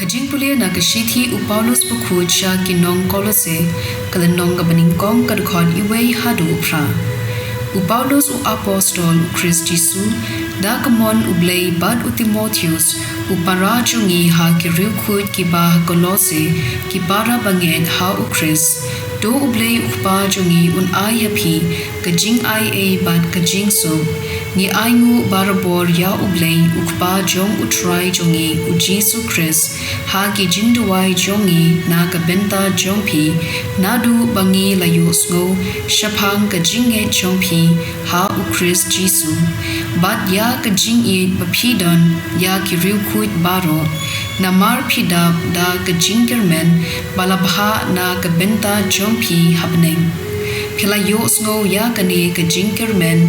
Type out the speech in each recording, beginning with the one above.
jingpule na kashiti u Paulus bukhut sha kinong kolose kalenong gabaning kong kadkhon iwei hadu pra u Paulus u apostol u Christ Jesu da kamon u Blei bad u Timotheus u para chungi ha ki khut ki ba kolose ki para banget ha u Christ do u Blei u pa chungi un ai happy ka jing ai a bad ka jing so ni ai ngu barabor ya u Blei u pa jong u try chungi u Jesu Christ ha ki jing duai jongi na ka benta jong pi na du bangi la yo ngo shaphang ka jing e jong pi ha u Christ Jesu but ya ka jing e ba phi don ya ki riu khut baro na mar phi da ka jing germen balabha na ka benta jong pi happening phila yo ngo ya ka ne ka jing germen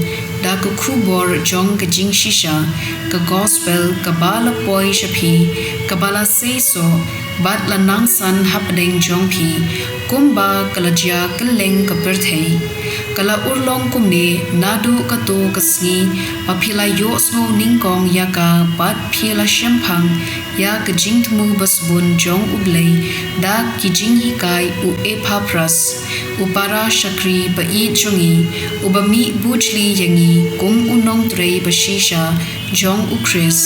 da ka khubor jong ka jing shisha ka gospel ka bala poi shapi ka bala say so bat la nang san happening jong pi kumba kalajia kaleng ka birthday kala urlong kumne nadu ka to kasni paphila yo ngo ningkong ya ka bat phila shampang ya ka jing tmu basbun jong u Blei da ki jing hi kai u ephapras u para shakri ba I chungi u ba mi buchli yangi kum unong trei ba shisha jong u Chris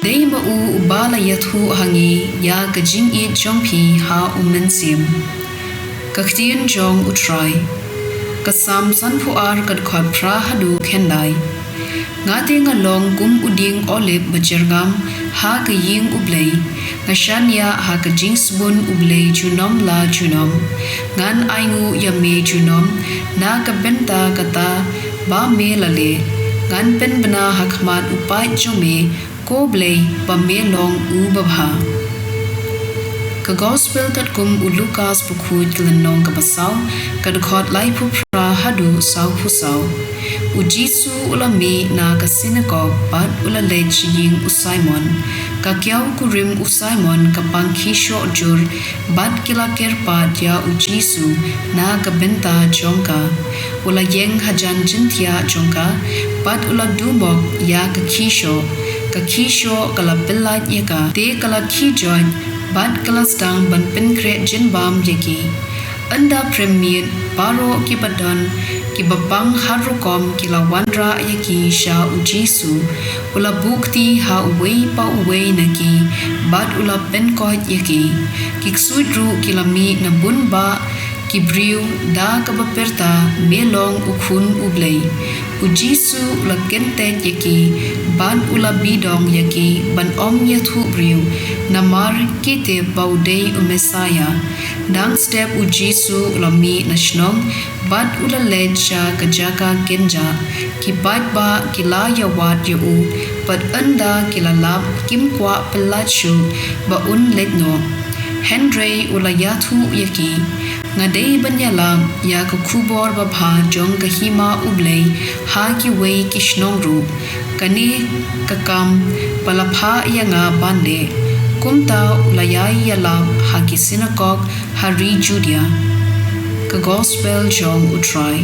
dei ma u bala yathu hangi ya ka jing I jong pi ha u mensim ka ktien jong u try kasam san phu ar kad khot phra hadu khendai ngate nga long kum uding olip bajergam ha ka ying u Blei ngashania ha ka jing sbun u Blei junom la junom ngan aingu yame junom na ka benta kata ba me lale ngan pen bana ha khmat upai chome ko Blei ba me long u babha ka gospel kat kum u Lucas bukhut klenong ka basau kad khot lai phu pra hadu sau phu sau u Jesu ulami na ka synagogue bat ulale chiying u Simon ka kyau kurim u Simon ka pangkhi sho jur bat kila kerpa dia u Jesu na ka benta jongka ula yeng hajan jintia jongka bat ula dumok ya ka khisho kala pillat yaka te kala khi join bat kelas dang ban penkre jin bam yaki anda premier baro ki badon ki babang harukom ki la wandra yaki sha u Jesu ula bukti ha wei pa wei naki bat ula penko yaki ki ksudru ki la mi na bun ba ki briu da ka baperta melong ukhun u Blei u Jesu la kente yaki ban ula bidong yaki ban om yathu briu namar kite baudei u Messiah dang step u Jesu la mi na shnong bat ula lecha ka jaka kenja ki bat ba ki la ya wat ya u bat anda ki la lap kim kwa pelachu ba un letno Henry ula yathu yaki ngadei banyala ya ka khubor ba bha jong ka hima u Blei ha ki wei ki shnong ru kani ka kam palapha ya nga bande kumta ulayai ya la ha ki synagogue hari Judea ka gospel jong u try